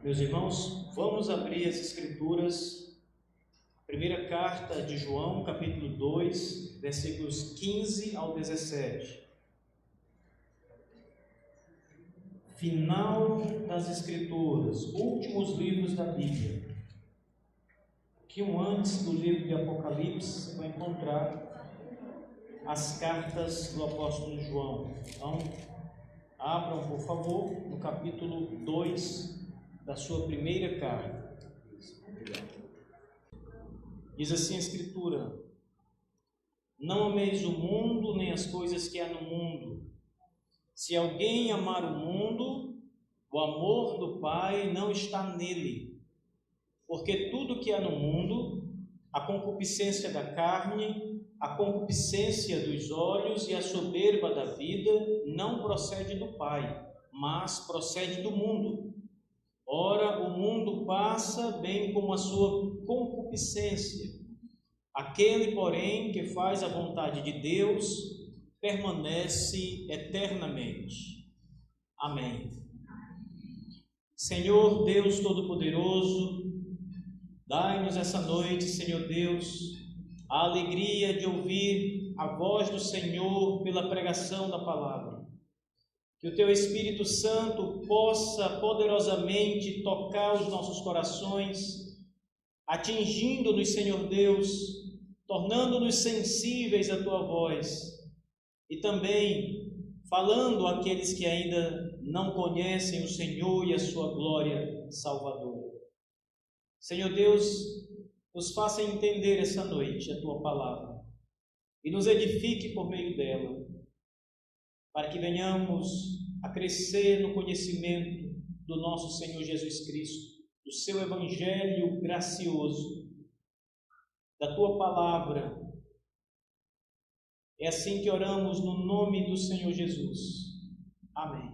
Meus irmãos, vamos abrir as Escrituras, primeira carta de João, capítulo 2, versículos 15 ao 17. Final das Escrituras, últimos livros da Bíblia. Um pouquinho antes do livro de Apocalipse, você vai encontrar as cartas do apóstolo João. Então, abram, por favor, no capítulo 2 da sua primeira carta. Diz assim a Escritura: não ameis o mundo, nem as coisas que há no mundo. Se alguém amar o mundo, o amor do Pai não está nele. Porque tudo que há no mundo, a concupiscência da carne, a concupiscência dos olhos e a soberba da vida, não procede do Pai, mas procede do mundo. Ora, o mundo passa, bem como a sua concupiscência. Aquele, porém, que faz a vontade de Deus, permanece eternamente. Amém. Senhor Deus Todo-Poderoso, dai-nos essa noite, Senhor Deus, a alegria de ouvir a voz do Senhor pela pregação da palavra. Que o Teu Espírito Santo possa poderosamente tocar os nossos corações, atingindo-nos, Senhor Deus, tornando-nos sensíveis à Tua voz e também falando àqueles que ainda não conhecem o Senhor e a Sua glória salvadora. Senhor Deus, nos faça entender essa noite a Tua palavra e nos edifique por meio dela, para que venhamos a crescer no conhecimento do nosso Senhor Jesus Cristo, do Seu Evangelho gracioso, da Tua palavra. É assim que oramos no nome do Senhor Jesus. Amém.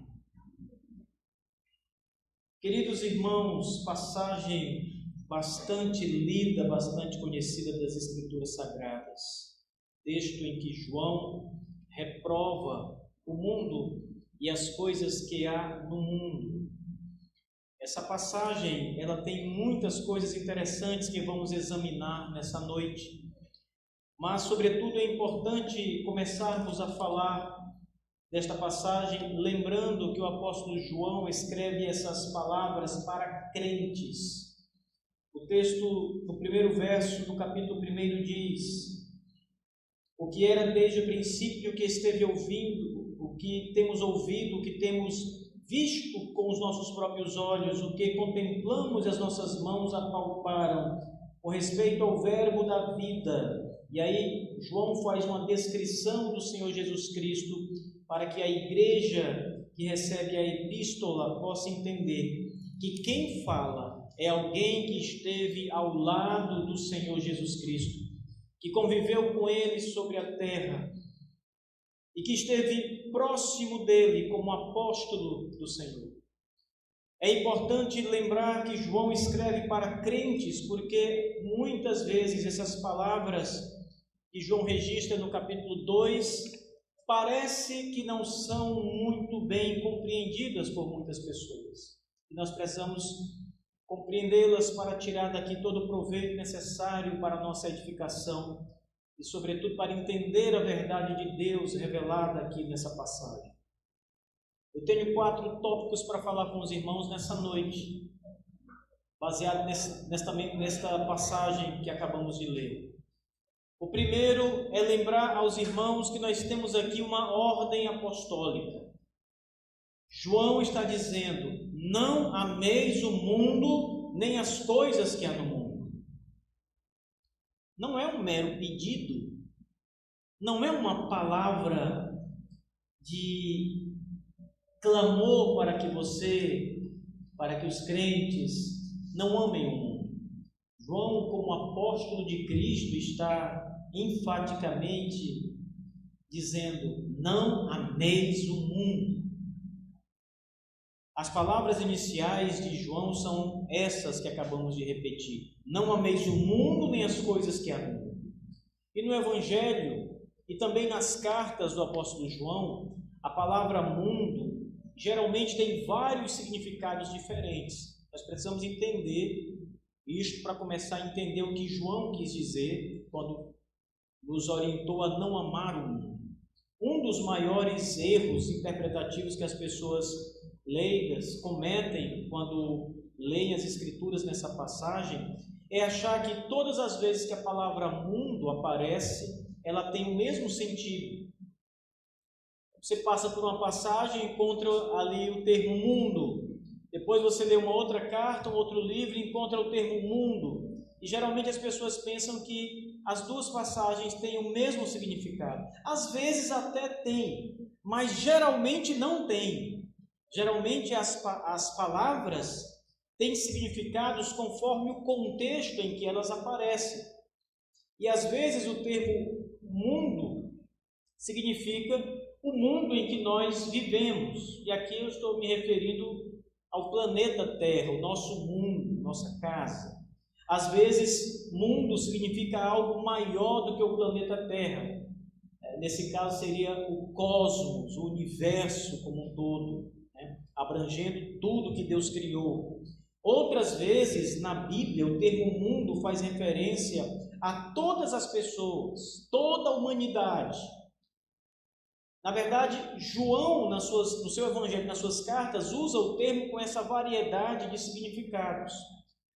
Queridos irmãos, passagem bastante lida, bastante conhecida das Escrituras Sagradas. Texto em que João reprova o mundo e as coisas que há no mundo. Essa passagem, ela tem muitas coisas interessantes que vamos examinar nessa noite. Mas, sobretudo, é importante começarmos a falar desta passagem, lembrando que o apóstolo João escreve essas palavras para crentes. O texto, no primeiro verso do capítulo 1 diz: o que era desde o princípio, o que esteve ouvindo, o que temos ouvido, o que temos visto com os nossos próprios olhos, o que contemplamos e as nossas mãos apalparam, com respeito ao verbo da vida. E aí João faz uma descrição do Senhor Jesus Cristo, para que a igreja que recebe a epístola possa entender que quem fala é alguém que esteve ao lado do Senhor Jesus Cristo, que conviveu com ele sobre a terra e que esteve próximo dele como apóstolo do Senhor. É importante lembrar que João escreve para crentes, porque muitas vezes essas palavras que João registra no capítulo 2 parece que não são muito bem compreendidas por muitas pessoas. E nós precisamos compreendê-las para tirar daqui todo o proveito necessário para a nossa edificação e, sobretudo, para entender a verdade de Deus revelada aqui nessa passagem. Eu tenho 4 tópicos para falar com os irmãos nessa noite, baseado nesta passagem que acabamos de ler. O primeiro é lembrar aos irmãos que nós temos aqui uma ordem apostólica. João está dizendo: não ameis o mundo, nem as coisas que há no mundo. Não é um mero pedido, não é uma palavra de clamor para que os crentes não amem o mundo. João, como apóstolo de Cristo, está enfaticamente dizendo: não ameis o mundo. As palavras iniciais de João são essas que acabamos de repetir: não ameis o mundo, nem as coisas que há no mundo. E no Evangelho, e também nas cartas do apóstolo João, a palavra mundo geralmente tem vários significados diferentes. Nós precisamos entender isto para começar a entender o que João quis dizer quando nos orientou a não amar o mundo. Um dos maiores erros interpretativos que as pessoas leigas cometem quando leem as Escrituras nessa passagem é achar que todas as vezes que a palavra mundo aparece, ela tem o mesmo sentido. Você passa por uma passagem e encontra ali o termo mundo. Depois você lê uma outra carta, um outro livro e encontra o termo mundo. E geralmente as pessoas pensam que as duas passagens têm o mesmo significado. Às vezes até tem, mas geralmente não tem. Geralmente as palavras têm significados conforme o contexto em que elas aparecem. E às vezes o termo mundo significa o mundo em que nós vivemos. E aqui eu estou me referindo ao planeta Terra, o nosso mundo, nossa casa. Às vezes, mundo significa algo maior do que o planeta Terra. Nesse caso, seria o cosmos, o universo como um todo, né? Abrangendo tudo que Deus criou. Outras vezes, na Bíblia, o termo mundo faz referência a todas as pessoas, toda a humanidade. Na verdade, João, no seu evangelho, nas suas cartas, usa o termo com essa variedade de significados.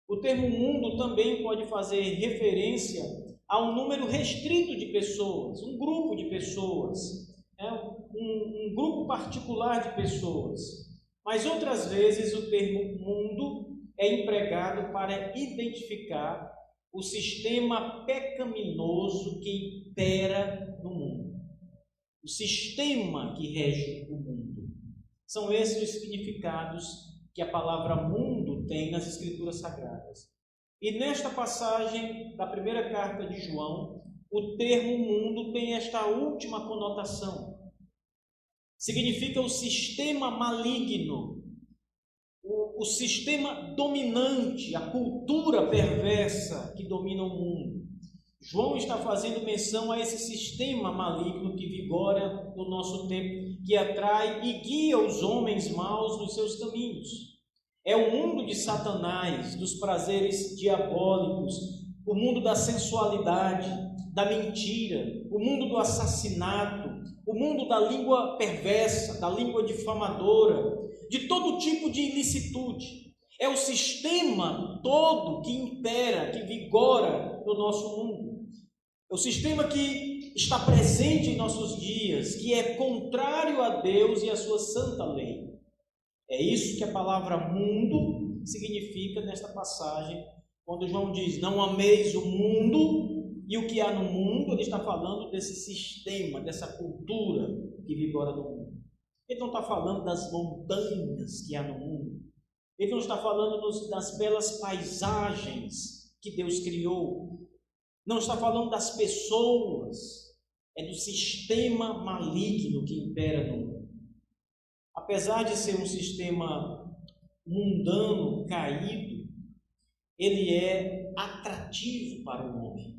O termo mundo também pode fazer referência a um número restrito de pessoas, um grupo de pessoas, um grupo particular de pessoas. Mas outras vezes o termo mundo é empregado para identificar o sistema pecaminoso que impera no mundo. O sistema que rege o mundo. São esses os significados que a palavra mundo tem nas Escrituras Sagradas. E nesta passagem da primeira carta de João, o termo mundo tem esta última conotação. Significa o sistema maligno, o sistema dominante, a cultura perversa que domina o mundo. João está fazendo menção a esse sistema maligno que vigora no nosso tempo, que atrai e guia os homens maus nos seus caminhos. É o mundo de Satanás, dos prazeres diabólicos, o mundo da sensualidade, da mentira, o mundo do assassinato, o mundo da língua perversa, da língua difamadora, de todo tipo de ilicitude. É o sistema todo que impera, que vigora no nosso mundo. É o sistema que está presente em nossos dias, que é contrário a Deus e a sua santa lei. É isso que a palavra mundo significa nesta passagem, quando João diz, não ameis o mundo, e o que há no mundo, ele está falando desse sistema, dessa cultura que vigora no mundo. Ele não está falando das montanhas que há no mundo, ele não está falando das belas paisagens que Deus criou, não está falando das pessoas, é do sistema maligno que impera no mundo. Apesar de ser um sistema mundano, caído, ele é atrativo para o homem.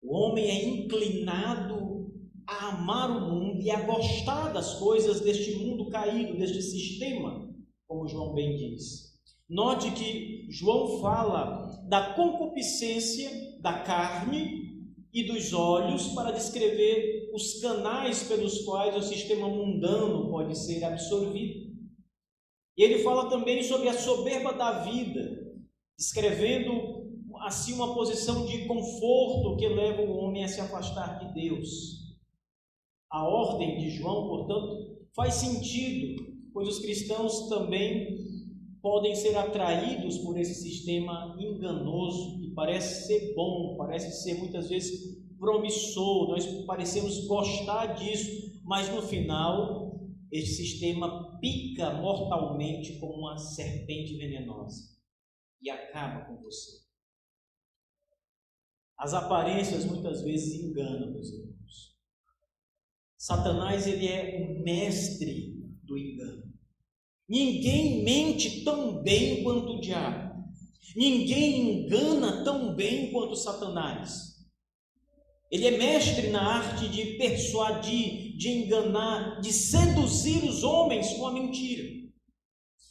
O homem é inclinado a amar o mundo e a gostar das coisas deste mundo caído, deste sistema, como João bem diz. Note que João fala da concupiscência da carne e dos olhos para descrever os canais pelos quais o sistema mundano pode ser absorvido. E ele fala também sobre a soberba da vida, descrevendo assim uma posição de conforto que leva o homem a se afastar de Deus. A ordem de João, portanto, faz sentido, pois os cristãos também podem ser atraídos por esse sistema enganoso, que parece ser bom, parece ser muitas vezes promissor, nós parecemos gostar disso, mas no final, esse sistema pica mortalmente como uma serpente venenosa e acaba com você. As aparências muitas vezes enganam, meus irmãos. Satanás, ele é o mestre do engano. Ninguém mente tão bem quanto o diabo. Ninguém engana tão bem quanto Satanás. Ele é mestre na arte de persuadir, de enganar, de seduzir os homens com a mentira.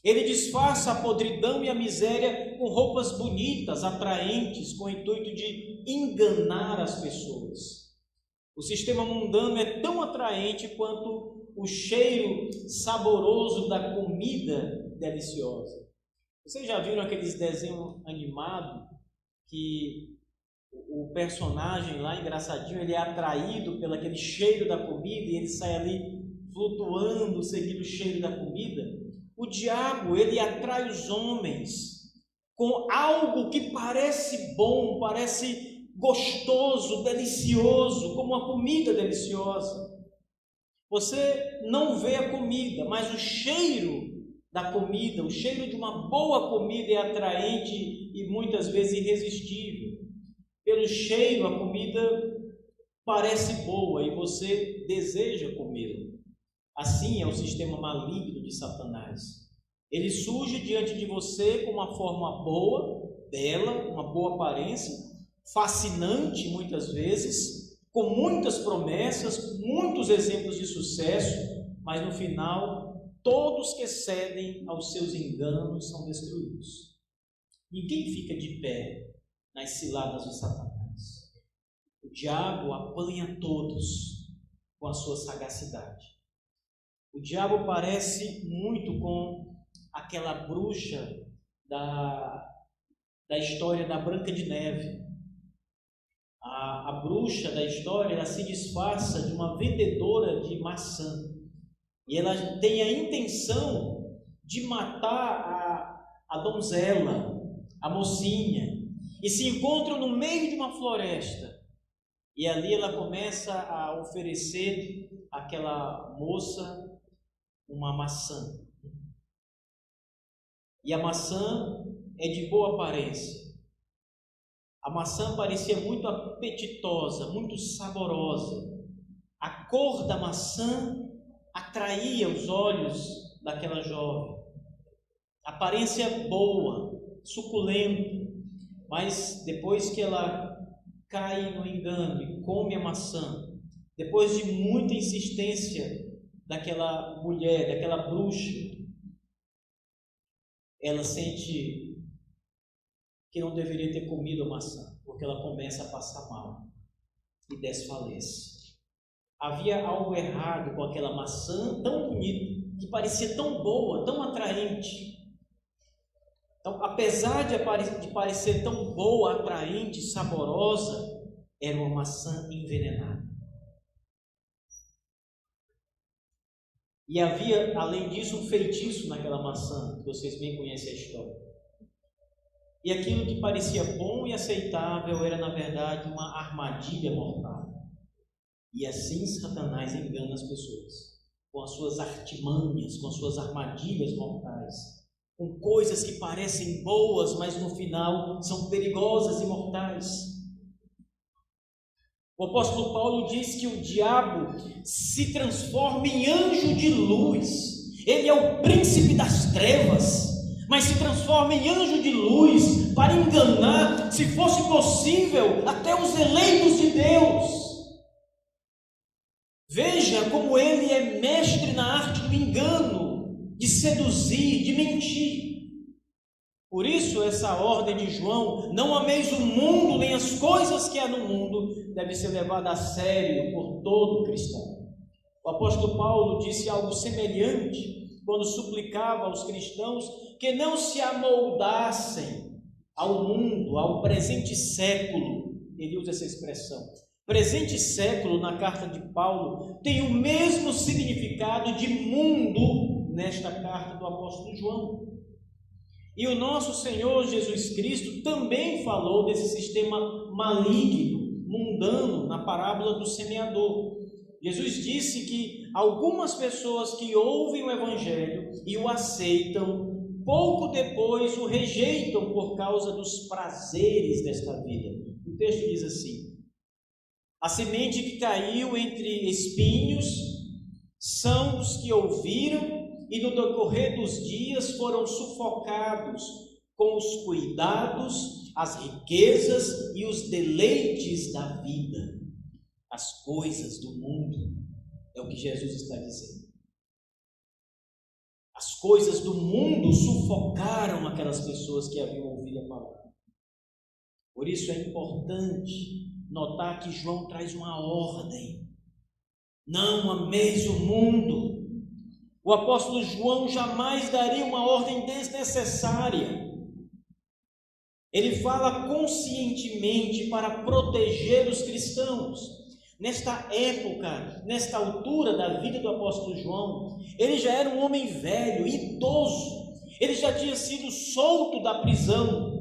Ele disfarça a podridão e a miséria com roupas bonitas, atraentes, com o intuito de enganar as pessoas. O sistema mundano é tão atraente quanto o cheiro saboroso da comida deliciosa. Vocês já viram aqueles desenhos animados que o personagem lá, engraçadinho, ele é atraído pelo aquele cheiro da comida e ele sai ali flutuando, seguindo o cheiro da comida? O diabo, ele atrai os homens com algo que parece bom, parece gostoso, delicioso, como uma comida deliciosa. Você não vê a comida, mas o cheiro da comida, o cheiro de uma boa comida é atraente e muitas vezes irresistível. Pelo cheiro, a comida parece boa e você deseja comê-la. Assim é o sistema maligno de Satanás. Ele surge diante de você com uma forma boa, bela, uma boa aparência, fascinante muitas vezes, com muitas promessas, muitos exemplos de sucesso, mas no final, todos que cedem aos seus enganos são destruídos. Ninguém fica de pé nas ciladas de Satanás. O diabo apanha todos com a sua sagacidade. O diabo parece muito com aquela bruxa da história da Branca de Neve. A bruxa da história, ela se disfarça de uma vendedora de maçã. E ela tem a intenção de matar a donzela, a mocinha. E se encontram no meio de uma floresta. E ali ela começa a oferecer àquela moça uma maçã. E a maçã é de boa aparência. A maçã parecia muito apetitosa, muito saborosa. A cor da maçã atraía os olhos daquela jovem. Aparência boa, suculenta. Mas depois que ela cai no engano e come a maçã, depois de muita insistência daquela mulher, daquela bruxa, ela sente que não deveria ter comido a maçã, porque ela começa a passar mal e desfalece. Havia algo errado com aquela maçã tão bonita, que parecia tão boa, tão atraente. Então, apesar de parecer tão boa, atraente, saborosa, era uma maçã envenenada. E havia, além disso, um feitiço naquela maçã, que vocês bem conhecem a história. E aquilo que parecia bom e aceitável era, na verdade, uma armadilha mortal. E assim Satanás engana as pessoas, com as suas artimanhas, com as suas armadilhas mortais, com coisas que parecem boas, mas no final são perigosas e mortais. O apóstolo Paulo diz que o diabo se transforma em anjo de luz. Ele é o príncipe das trevas, mas se transforma em anjo de luz para enganar, se fosse possível, até os eleitos de Deus. Veja como ele é mestre na arte do engano, de seduzir, de mentir. Por isso, essa ordem de João, não ameis o mundo, nem as coisas que há no mundo, deve ser levada a sério por todo cristão. O apóstolo Paulo disse algo semelhante quando suplicava aos cristãos que não se amoldassem ao mundo, ao presente século. Ele usa essa expressão. Presente século, na carta de Paulo, tem o mesmo significado de mundo nesta carta do apóstolo João. E o nosso Senhor Jesus Cristo também falou desse sistema maligno, mundano, na parábola do semeador. Jesus disse que algumas pessoas que ouvem o Evangelho e o aceitam, pouco depois o rejeitam por causa dos prazeres desta vida. O texto diz assim: a semente que caiu entre espinhos são os que ouviram e no decorrer dos dias foram sufocados com os cuidados, as riquezas e os deleites da vida, as coisas do mundo, é o que Jesus está dizendo. As coisas do mundo sufocaram aquelas pessoas que haviam ouvido a palavra. Por isso é importante notar que João traz uma ordem. Não ameis o mundo. O apóstolo João jamais daria uma ordem desnecessária. Ele fala conscientemente para proteger os cristãos. Nesta época, nesta altura da vida do apóstolo João, ele já era um homem velho, idoso. Ele já tinha sido solto da prisão.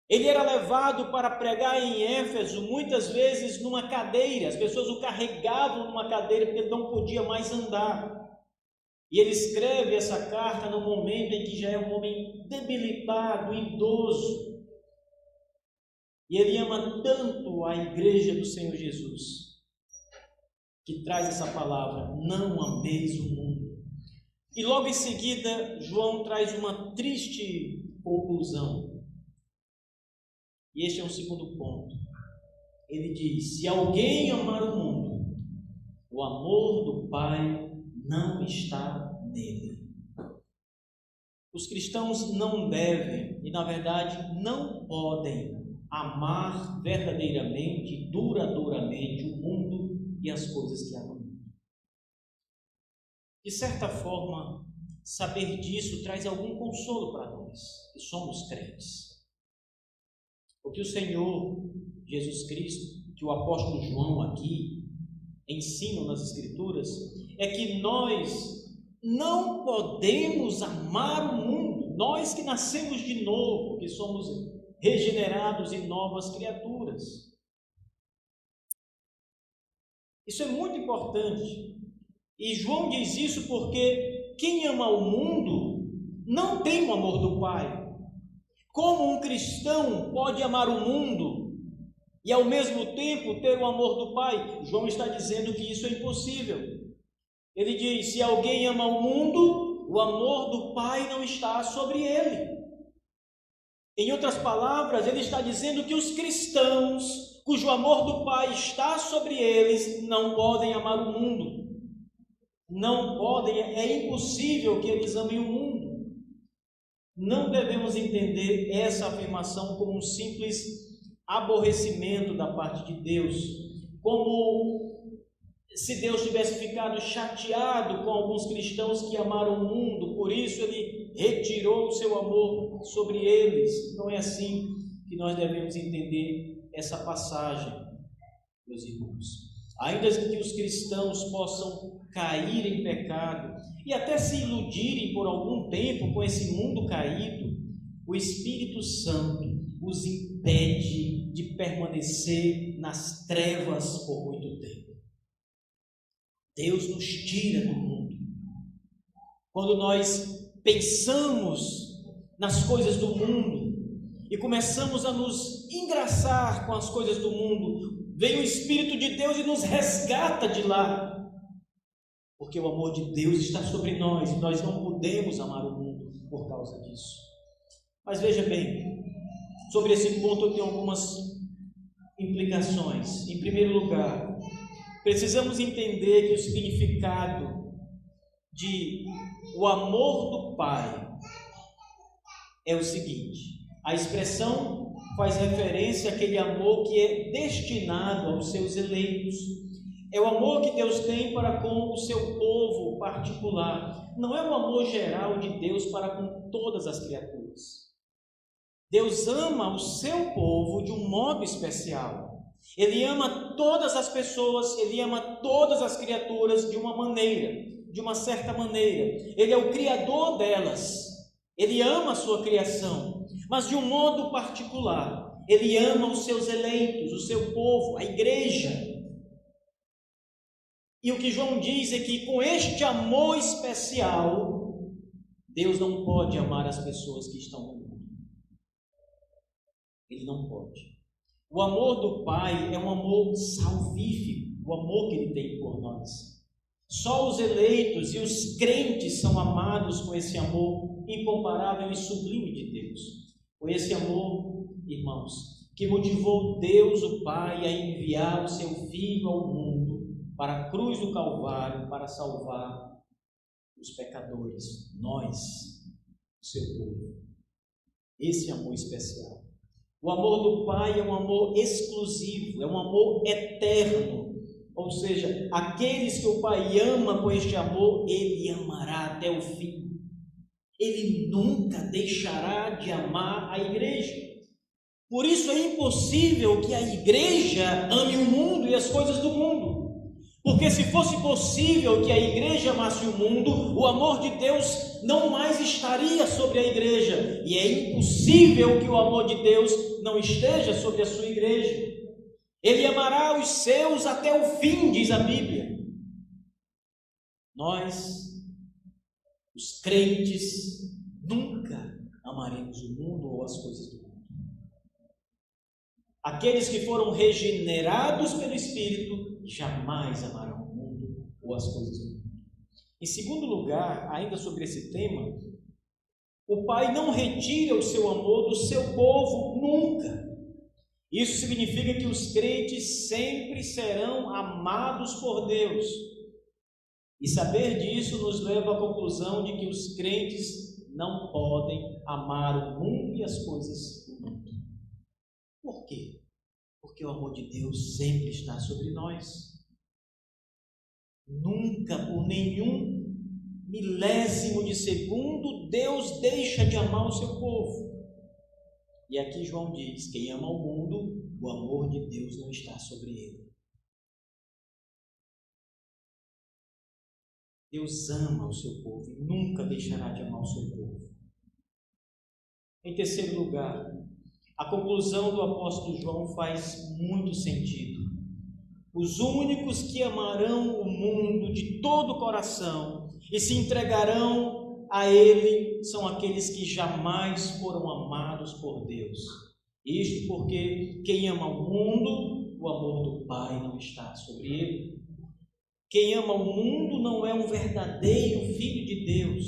Ele era levado para pregar em Éfeso, muitas vezes numa cadeira. As pessoas o carregavam numa cadeira porque ele não podia mais andar. E ele escreve essa carta no momento em que já é um homem debilitado, idoso. E ele ama tanto a igreja do Senhor Jesus, que traz essa palavra: não ameis o mundo. E logo em seguida, João traz uma triste conclusão. E este é o segundo ponto. Ele diz: se alguém amar o mundo, o amor do Pai não está nele. Os cristãos não devem, e na verdade não podem, amar verdadeiramente, duradouramente o mundo e as coisas que há no mundo. De certa forma, saber disso traz algum consolo para nós, que somos crentes. Porque o Senhor Jesus Cristo, que o apóstolo João aqui ensina nas Escrituras, é que nós não podemos amar o mundo, nós que nascemos de novo, que somos regenerados em novas criaturas. Isso é muito importante. E João diz isso porque quem ama o mundo não tem o amor do Pai. Como um cristão pode amar o mundo e ao mesmo tempo ter o amor do Pai? João está dizendo que isso é impossível. Ele diz: se alguém ama o mundo, o amor do Pai não está sobre ele. Em outras palavras, ele está dizendo que os cristãos, cujo amor do Pai está sobre eles, não podem amar o mundo. Não podem, é impossível que eles amem o mundo. Não devemos entender essa afirmação como um simples aborrecimento da parte de Deus, como se Deus tivesse ficado chateado com alguns cristãos que amaram o mundo, por isso ele retirou o seu amor sobre eles. Não é assim que nós devemos entender essa passagem, meus irmãos. Ainda que os cristãos possam cair em pecado e até se iludirem por algum tempo com esse mundo caído, o Espírito Santo os impede de permanecer nas trevas por muito tempo. Deus nos tira do mundo. Quando nós pensamos nas coisas do mundo e começamos a nos engraçar com as coisas do mundo, vem o Espírito de Deus e nos resgata de lá. Porque o amor de Deus está sobre nós e nós não podemos amar o mundo por causa disso. Mas veja bem, sobre esse ponto eu tenho algumas implicações. Em primeiro lugar, precisamos entender que o significado de o amor do Pai é o seguinte: a expressão faz referência àquele amor que é destinado aos seus eleitos. É o amor que Deus tem para com o seu povo particular. Não é o amor geral de Deus para com todas as criaturas. Deus ama o seu povo de um modo especial. Ele ama todas as pessoas, ele ama todas as criaturas de uma maneira, de uma certa maneira. Ele é o criador delas. Ele ama a sua criação, mas de um modo particular. Ele ama os seus eleitos, o seu povo, a igreja. E o que João diz é que com este amor especial, Deus não pode amar as pessoas que estão no mundo. Ele não pode. O amor do Pai é um amor salvífico, o amor que Ele tem por nós. Só os eleitos e os crentes são amados com esse amor incomparável e sublime de Deus. Foi esse amor, irmãos, que motivou Deus, o Pai, a enviar o seu Filho ao mundo, para a cruz do Calvário, para salvar o os pecadores, nós, seu povo. Esse amor especial. O amor do Pai é um amor exclusivo, é um amor eterno. Ou seja, aqueles que o Pai ama com este amor, Ele amará até o fim. Ele nunca deixará de amar a igreja. Por isso é impossível que a igreja ame o mundo e as coisas do mundo. Porque se fosse possível que a igreja amasse o mundo, o amor de Deus não mais estaria sobre a igreja. E é impossível que o amor de Deus não esteja sobre a sua igreja. Ele amará os seus até o fim, diz a Bíblia. Nós, os crentes, nunca amaremos o mundo ou as coisas do mundo. Aqueles que foram regenerados pelo Espírito jamais amarão o mundo ou as coisas do mundo. Em segundo lugar, ainda sobre esse tema, o Pai não retira o seu amor do seu povo nunca. Isso significa que os crentes sempre serão amados por Deus. E saber disso nos leva à conclusão de que os crentes não podem amar o mundo e as coisas do mundo. Por quê? Porque o amor de Deus sempre está sobre nós. Nunca, por nenhum milésimo de segundo, Deus deixa de amar o seu povo. E aqui João diz: quem ama o mundo, o amor de Deus não está sobre ele. Deus ama o seu povo e nunca deixará de amar o seu povo. Em terceiro lugar, a conclusão do apóstolo João faz muito sentido. Os únicos que amarão o mundo de todo o coração e se entregarão a ele são aqueles que jamais foram amados por Deus. Isto porque quem ama o mundo, o amor do Pai não está sobre ele. Quem ama o mundo não é um verdadeiro filho de Deus.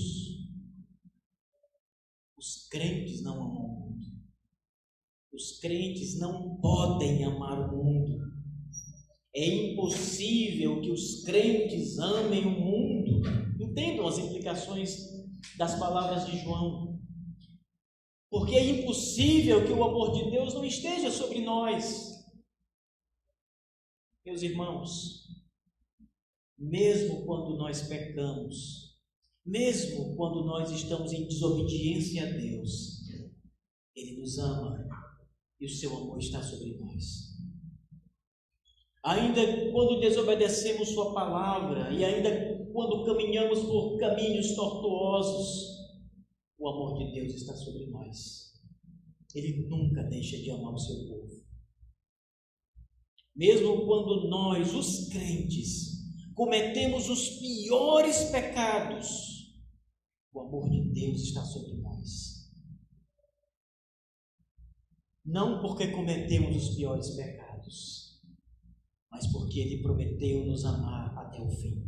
Os crentes não amam o mundo. Os crentes não podem amar o mundo. É impossível que os crentes amem o mundo. Entendam as implicações das palavras de João. Porque é impossível que o amor de Deus não esteja sobre nós. Meus irmãos, mesmo quando nós pecamos, mesmo quando nós estamos em desobediência a Deus, Ele nos ama e o seu amor está sobre nós. Ainda quando desobedecemos sua palavra e ainda quando caminhamos por caminhos tortuosos, o amor de Deus está sobre nós. Ele nunca deixa de amar o seu povo. Mesmo quando nós, os crentes, cometemos os piores pecados, o amor de Deus está sobre nós. Não porque cometemos os piores pecados, mas porque Ele prometeu nos amar até o fim.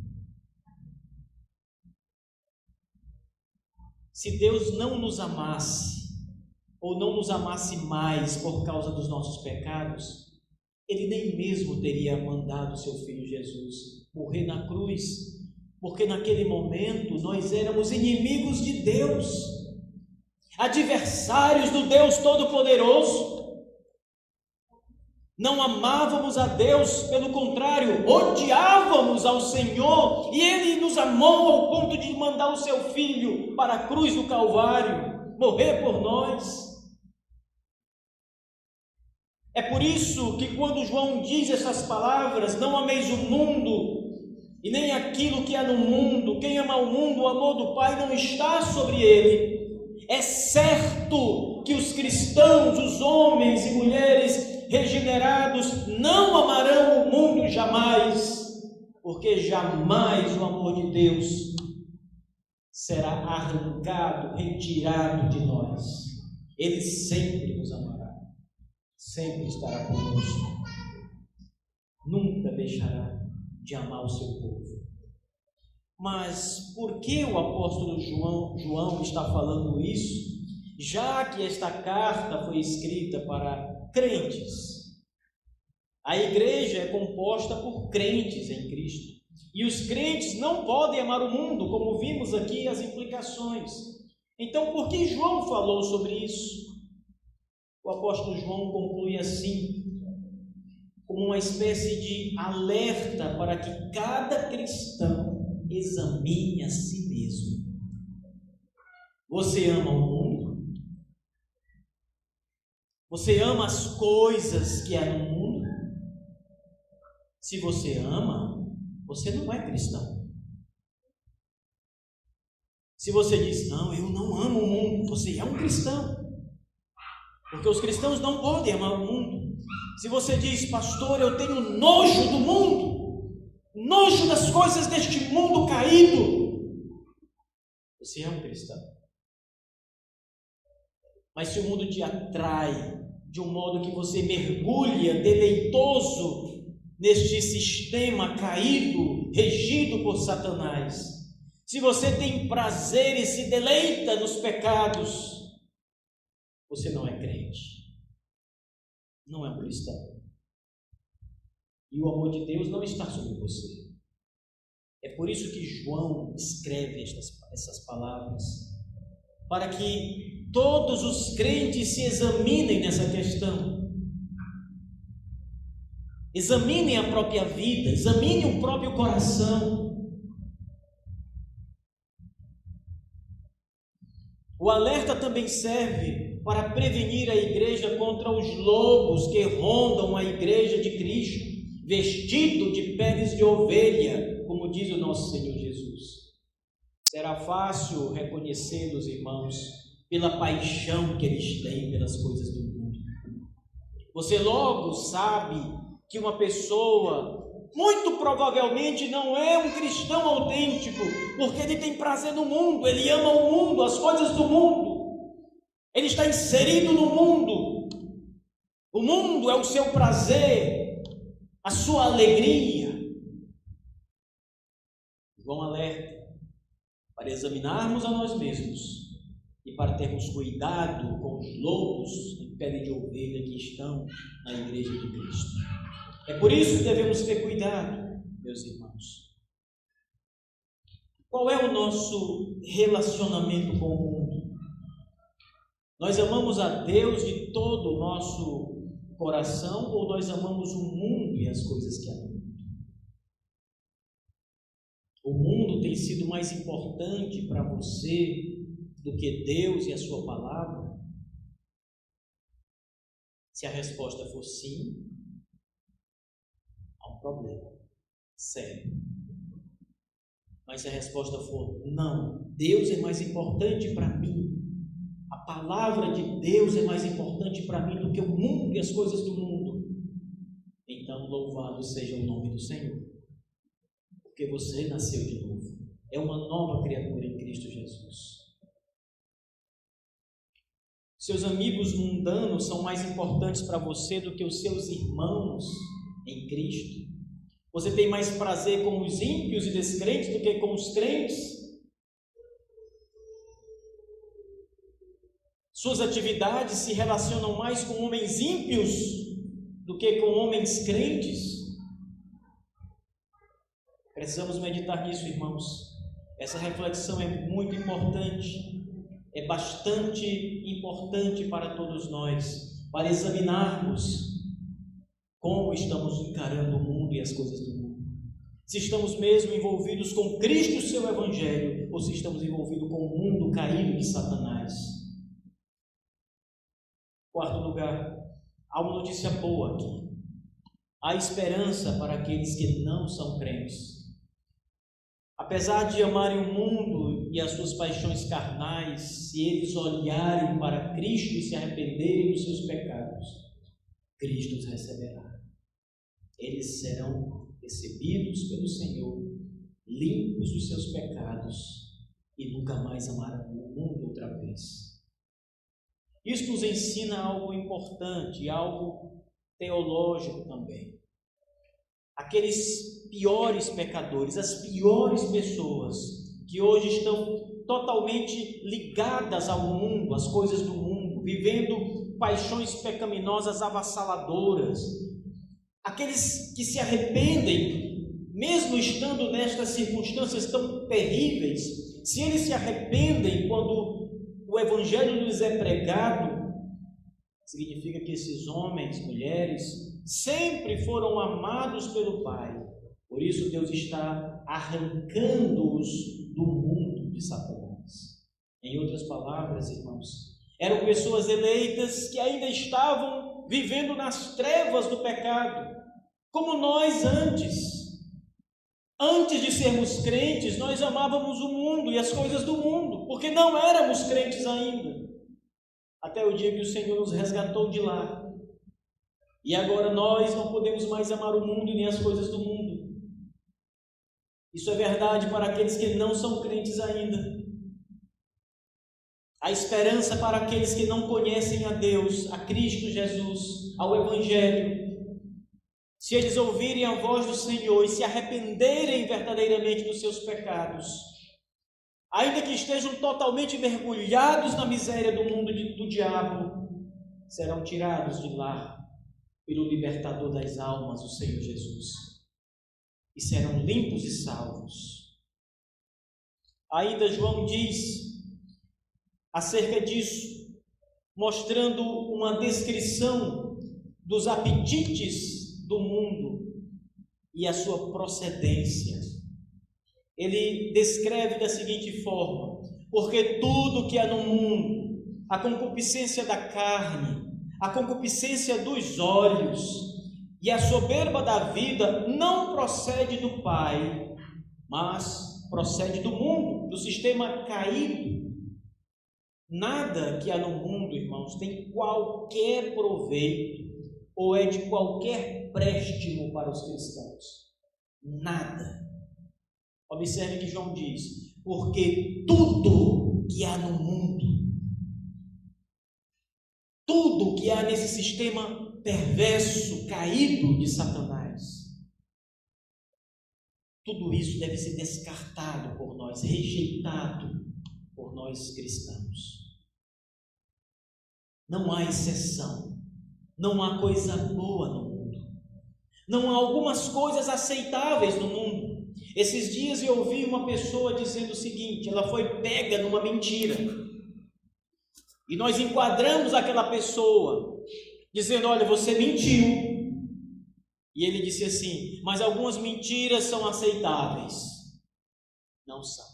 Se Deus não nos amasse, ou não nos amasse mais por causa dos nossos pecados, Ele nem mesmo teria mandado seu Filho Jesus morrer na cruz, porque naquele momento nós éramos inimigos de Deus, adversários do Deus Todo-Poderoso. Não amávamos a Deus, pelo contrário, odiávamos ao Senhor, e Ele nos amou ao ponto de mandar o seu Filho para a cruz do Calvário, morrer por nós. É por isso que quando João diz essas palavras, não ameis o mundo, e nem aquilo que há no mundo, quem ama o mundo, o amor do Pai não está sobre ele. É certo que os cristãos, os homens e mulheres regenerados, não amarão o mundo jamais, porque jamais o amor de Deus será arrancado, retirado de nós. Ele sempre nos amará, sempre estará conosco, nunca deixará de amar o seu povo. Mas por que o apóstolo João está falando isso, já que esta carta foi escrita para crentes? A igreja é composta por crentes em Cristo, E os crentes não podem amar o mundo, como vimos aqui as implicações. Então, por que João falou sobre isso? O apóstolo João conclui assim, como uma espécie de alerta para que cada cristão examine a si mesmo. Você ama o mundo? Você ama as coisas que há no mundo? Se você ama, você não é cristão. Se você diz, não, eu não amo o mundo, você é um cristão. Porque os cristãos não podem amar o mundo. Se você diz, pastor, eu tenho nojo do mundo, nojo das coisas deste mundo caído, você é um cristão. Mas se o mundo te atrai de um modo que você mergulha deleitoso neste sistema caído, regido por Satanás, se você tem prazer e se deleita nos pecados, você não é crente, não é um cristão. E o amor de Deus não está sobre você. É por isso que João escreve essas palavras, para que todos os crentes se examinem nessa questão. Examinem a própria vida, examinem o próprio coração. O alerta também serve para prevenir a igreja contra os lobos que rondam a igreja de Cristo, vestido de peles de ovelha, como diz o nosso Senhor Jesus. Será fácil reconhecê-los, irmãos, pela paixão que eles têm pelas coisas do mundo. Você logo sabe que uma pessoa muito provavelmente não é um cristão autêntico, porque ele tem prazer no mundo, ele ama o mundo, as coisas do mundo, ele está inserido no mundo. O mundo é o seu prazer, a sua alegria. João alerta para examinarmos a nós mesmos e para termos cuidado com os lobos em pele de ovelha que estão na igreja de Cristo. É por isso que devemos ter cuidado, meus irmãos. Qual é o nosso relacionamento com o mundo? Nós amamos a Deus de todo o nosso coração ou nós amamos o mundo e as coisas que há no mundo? O mundo tem sido mais importante para você do que Deus e a sua palavra? Se a resposta for sim, há um problema sério. Mas se a resposta for não, Deus é mais importante para mim, a palavra de Deus é mais importante para mim do que o mundo e as coisas do mundo, então louvado seja o nome do Senhor, porque você nasceu de novo, é uma nova criatura em Cristo Jesus. Seus amigos mundanos são mais importantes para você do que os seus irmãos em Cristo? Você tem mais prazer com os ímpios e descrentes do que com os crentes? Suas atividades se relacionam mais com homens ímpios do que com homens crentes? Precisamos meditar nisso, irmãos. Essa reflexão é muito importante, é bastante importante para todos nós, para examinarmos como estamos encarando o mundo e as coisas do mundo. Se estamos mesmo envolvidos com Cristo e o seu Evangelho, ou se estamos envolvidos com o mundo caído de Satanás. Quarto lugar, há uma notícia boa aqui. Há esperança para aqueles que não são crentes. Apesar de amarem o mundo e as suas paixões carnais, se eles olharem para Cristo e se arrependerem dos seus pecados, Cristo os receberá. Eles serão recebidos pelo Senhor, limpos dos seus pecados e nunca mais amarão o mundo outra vez. Isso nos ensina algo importante, algo teológico também. Aqueles piores pecadores, as piores pessoas que hoje estão totalmente ligadas ao mundo, às coisas do mundo, vivendo paixões pecaminosas avassaladoras, aqueles que se arrependem mesmo estando nestas circunstâncias tão terríveis, se eles se arrependem quando o Evangelho lhes é pregado, significa que esses homens, mulheres, sempre foram amados pelo Pai. Por isso Deus está arrancando-os do mundo de Satanás. Em outras palavras, irmãos, eram pessoas eleitas que ainda estavam vivendo nas trevas do pecado, como nós antes. Antes de sermos crentes, nós amávamos o mundo e as coisas do mundo, porque não éramos crentes ainda. Até o dia que o Senhor nos resgatou de lá. E agora nós não podemos mais amar o mundo nem as coisas do mundo. Isso é verdade para aqueles que não são crentes ainda. A esperança para aqueles que não conhecem a Deus, a Cristo Jesus, ao Evangelho. Se eles ouvirem a voz do Senhor e se arrependerem verdadeiramente dos seus pecados, ainda que estejam totalmente mergulhados na miséria do mundo do diabo, serão tirados de lá pelo libertador das almas, o Senhor Jesus, e serão limpos e salvos. Ainda João diz acerca disso, mostrando uma descrição dos apetites do mundo e a sua procedência. Ele descreve da seguinte forma: porque tudo que há no mundo, a concupiscência da carne, a concupiscência dos olhos e a soberba da vida não procede do Pai, mas procede do mundo, do sistema caído. Nada que há no mundo, irmãos, tem qualquer proveito ou é de qualquer préstimo para os cristãos. Nada. Observe que João diz: porque tudo que há no mundo, tudo que há nesse sistema perverso, caído de Satanás, tudo isso deve ser descartado por nós, rejeitado por nós cristãos. Não há exceção, não há coisa boa no mundo, não há algumas coisas aceitáveis no mundo. Esses dias eu ouvi uma pessoa dizendo o seguinte: ela foi pega numa mentira, e nós enquadramos aquela pessoa, dizendo: olha, você mentiu. E ele disse assim: mas algumas mentiras são aceitáveis. Não são.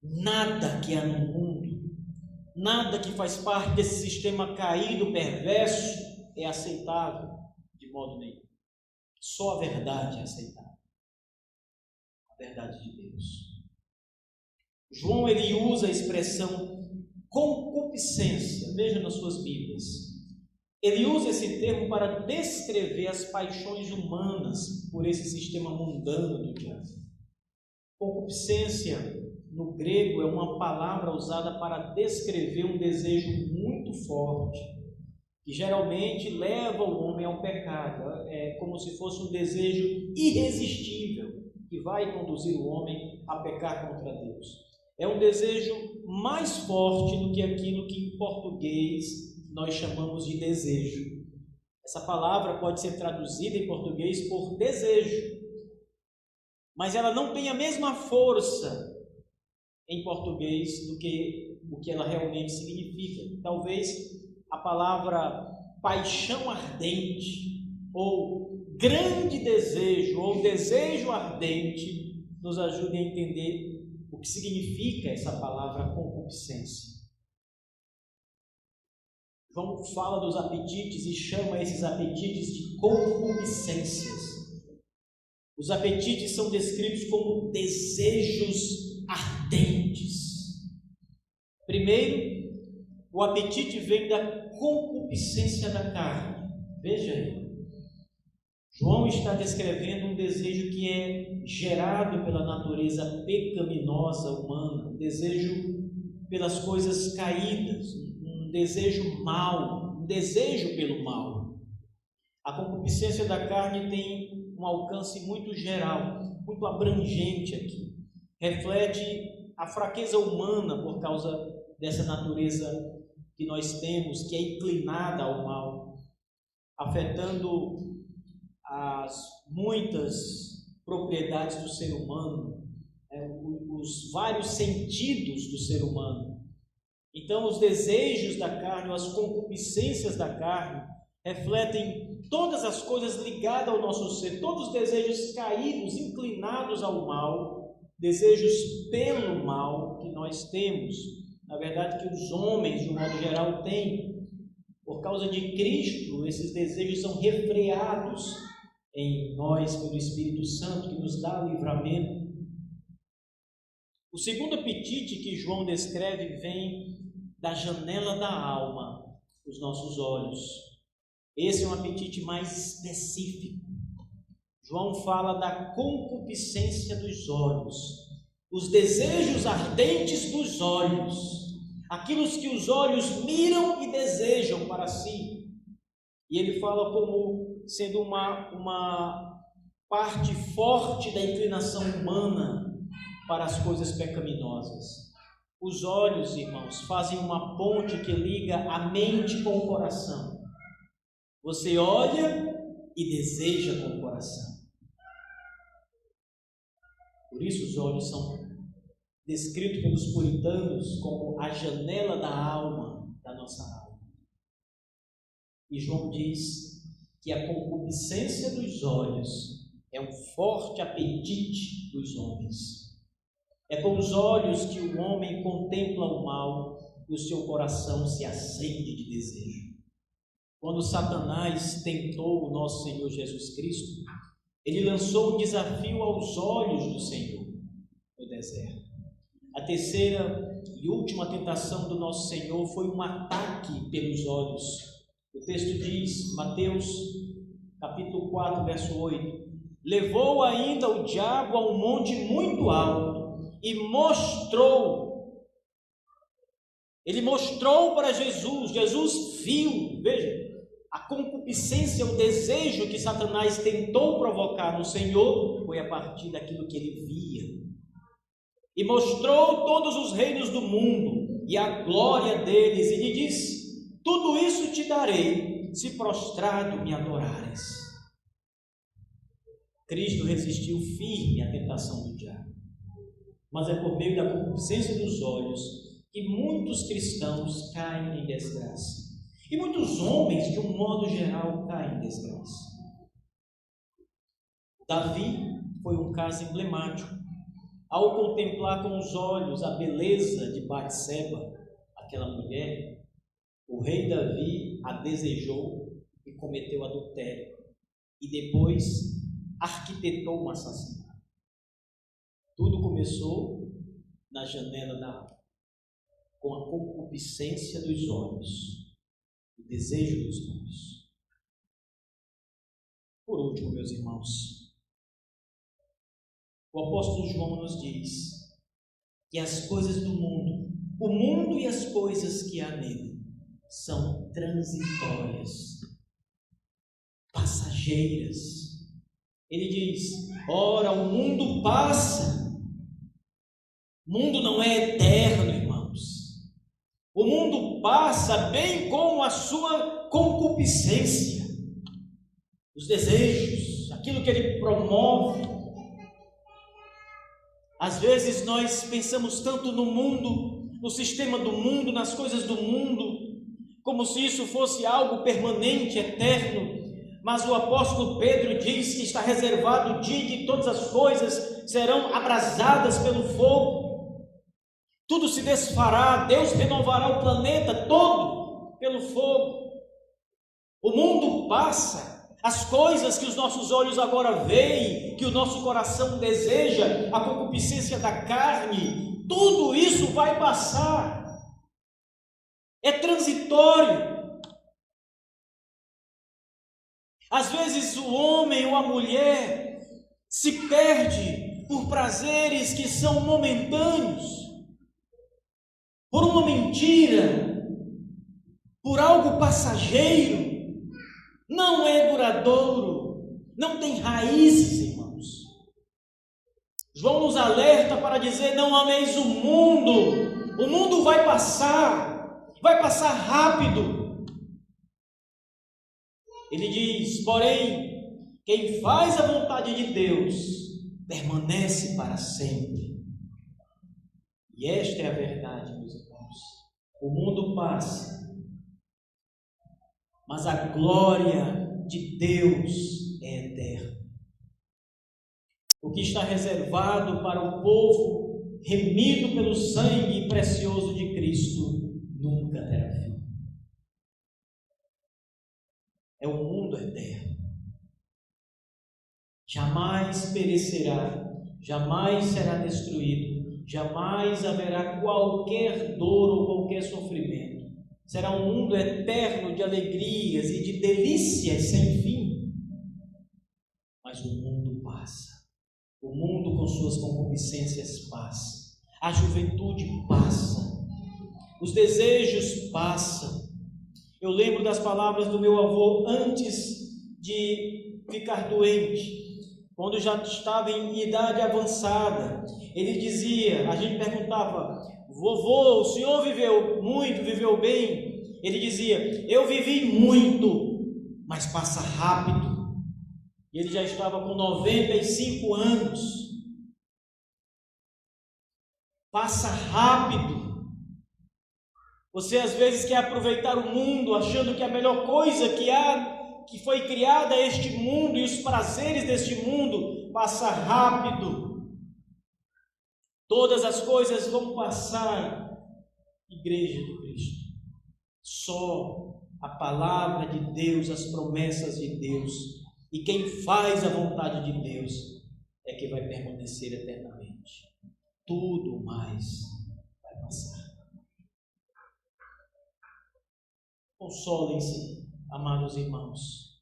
Nada que há no mundo, nada que faz parte desse sistema caído, perverso, é aceitável de modo nenhum. Só a verdade é aceitável. A verdade de Deus. João, ele usa a expressão concupiscência. Veja nas suas Bíblias. Ele usa esse termo para descrever as paixões humanas por esse sistema mundano do diabo. Concupiscência, no grego, é uma palavra usada para descrever um desejo muito forte, que geralmente leva o homem ao pecado. É como se fosse um desejo irresistível que vai conduzir o homem a pecar contra Deus. É um desejo mais forte do que aquilo que em português nós chamamos de desejo. Essa palavra pode ser traduzida em português por desejo, mas ela não tem a mesma força em português do que o que ela realmente significa. Talvez a palavra paixão ardente, ou grande desejo, ou desejo ardente, nos ajude a entender o que significa essa palavra concupiscência. João fala dos apetites e chama esses apetites de concupiscências. Os apetites são descritos como desejos ardentes. Primeiro, o apetite vem da concupiscência da carne. Veja aí. João está descrevendo um desejo que é gerado pela natureza pecaminosa humana, um desejo pelas coisas caídas, um desejo mau, um desejo pelo mal. A concupiscência da carne tem um alcance muito geral, muito abrangente aqui. Reflete a fraqueza humana por causa dessa natureza que nós temos, que é inclinada ao mal, afetando as muitas propriedades do ser humano, os vários sentidos do ser humano. Então, os desejos da carne, as concupiscências da carne, refletem todas as coisas ligadas ao nosso ser, todos os desejos caídos, inclinados ao mal, desejos pelo mal que nós temos, na verdade que os homens, de um modo geral, têm. Por causa de Cristo, esses desejos são refreados em nós pelo Espírito Santo, que nos dá livramento. O segundo apetite que João descreve vem da janela da alma, os nossos olhos. Esse é um apetite mais específico. João fala da concupiscência dos olhos, os desejos ardentes dos olhos, aquilo que os olhos miram e desejam para si. E ele fala como sendo uma parte forte da inclinação humana para as coisas pecaminosas. Os olhos, irmãos, fazem uma ponte que liga a mente com o coração. Você olha e deseja com o coração. Por isso os olhos são descritos pelos puritanos como a janela da alma, da nossa alma. E João diz que a concupiscência dos olhos é um forte apetite dos homens. É com os olhos que o homem contempla o mal e o seu coração se acende de desejo. Quando Satanás tentou o nosso Senhor Jesus Cristo, ele lançou um desafio aos olhos do Senhor no deserto. A terceira e última tentação do nosso Senhor foi um ataque pelos olhos. O texto diz, Mateus capítulo 4, verso 8: levou ainda o diabo a um monte muito alto e ele mostrou para Jesus. Jesus viu, veja, a concupiscência, o desejo que Satanás tentou provocar no Senhor foi a partir daquilo que ele via. E mostrou todos os reinos do mundo e a glória deles, e lhe disse: tudo isso te darei, se prostrado me adorares. Cristo resistiu firme à tentação do diabo, mas é por meio da concupiscência dos olhos que muitos cristãos caem em desgraça, e muitos homens, de um modo geral, caem em desgraça. Davi foi um caso emblemático. Ao contemplar com os olhos a beleza de Batseba, aquela mulher, o rei Davi a desejou e cometeu adultério, e depois arquitetou um assassinato. Tudo começou na janela da alma, com a concupiscência dos olhos, o desejo dos olhos. Por último, meus irmãos, o apóstolo João nos diz que as coisas do mundo, o mundo e as coisas que há nele, são transitórias, passageiras. Ele diz: ora, o mundo passa, o mundo não é eterno, irmãos. O mundo passa, bem como a sua concupiscência, os desejos, aquilo que ele promove. Às vezes nós pensamos tanto no mundo, no sistema do mundo, nas coisas do mundo, como se isso fosse algo permanente, eterno. Mas o apóstolo Pedro diz que está reservado o dia em que todas as coisas serão abrasadas pelo fogo. Tudo se desfará, Deus renovará o planeta todo pelo fogo. O mundo passa. As coisas que os nossos olhos agora veem, que o nosso coração deseja, a concupiscência da carne, tudo isso vai passar. É transitório. Às vezes o homem ou a mulher se perde por prazeres que são momentâneos, por uma mentira, por algo passageiro. Não é duradouro, não tem raízes, irmãos. João nos alerta para dizer: não ameis o mundo vai passar rápido. Ele diz: porém, Quem faz a vontade de Deus permanece para sempre. E esta é a verdade, meus irmãos. O mundo passa, mas a glória de Deus é eterna. O que está reservado para o povo remido pelo sangue precioso de Cristo nunca terá fim. É um mundo eterno. Jamais perecerá, jamais será destruído, jamais haverá qualquer dor ou qualquer sofrimento. Será um mundo eterno de alegrias e de delícias sem fim. Mas o mundo passa. O mundo com suas concupiscências passa. A juventude passa. Os desejos passam. Eu lembro das palavras do meu avô antes de ficar doente. Quando já estava em idade avançada, ele dizia, a gente perguntava: vovô, o senhor viveu muito, viveu bem? Ele dizia: eu vivi muito, mas passa rápido. E ele já estava com 95 anos. Passa rápido. Você às vezes quer aproveitar o mundo achando que a melhor coisa que há, que foi criada este mundo e os prazeres deste mundo, passa rápido. Todas as coisas vão passar. Igreja de Cristo, só a palavra de Deus, as promessas de Deus e quem faz a vontade de Deus é que vai permanecer eternamente. Tudo mais vai passar. Consolem-se, amados irmãos,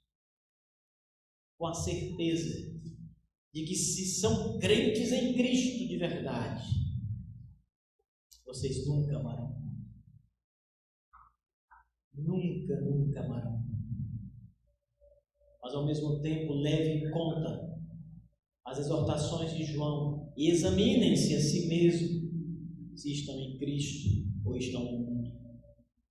com a certeza de que se são crentes em Cristo de verdade, vocês nunca amarão. Nunca, nunca amarão. Mas ao mesmo tempo levem em conta as exortações de João e examinem-se a si mesmo se estão em Cristo ou estão no mundo.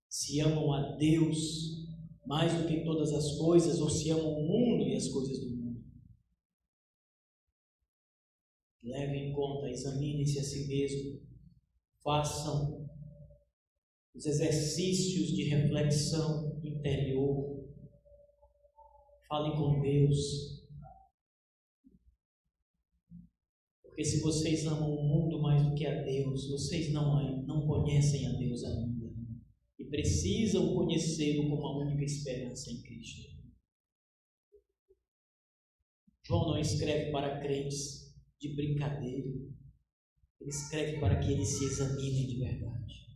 Se amam a Deus mais do que todas as coisas ou se amam o mundo e as coisas do mundo. Levem em conta, examinem-se a si mesmo, façam os exercícios de reflexão interior, falem com Deus, porque se vocês amam o mundo mais do que a Deus, vocês não conhecem a Deus ainda e precisam conhecê-lo como a única esperança em Cristo. João não escreve para crentes de brincadeira, ele escreve para que eles se examinem de verdade.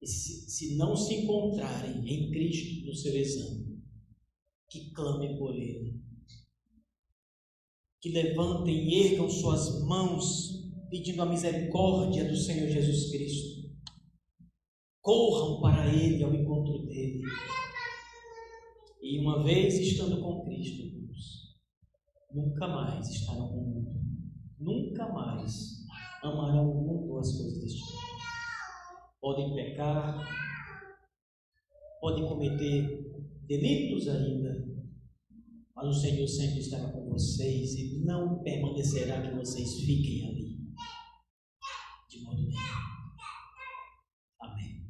E se não se encontrarem em Cristo no seu exame, que clamem por Ele, que levantem e ergam suas mãos pedindo a misericórdia do Senhor Jesus Cristo, corram para Ele, ao encontro dEle, e uma vez estando com Cristo, irmãos, nunca mais estarão no mundo, nunca mais amarão o mundo ou as coisas deste mundo. Podem pecar, podem cometer delitos ainda, mas o Senhor sempre estará com vocês e não permanecerá que vocês fiquem ali, de modo nenhum. Amém.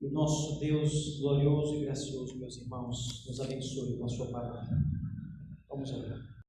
E o nosso Deus glorioso e gracioso, meus irmãos, nos abençoe com a sua palavra. Vamos orar.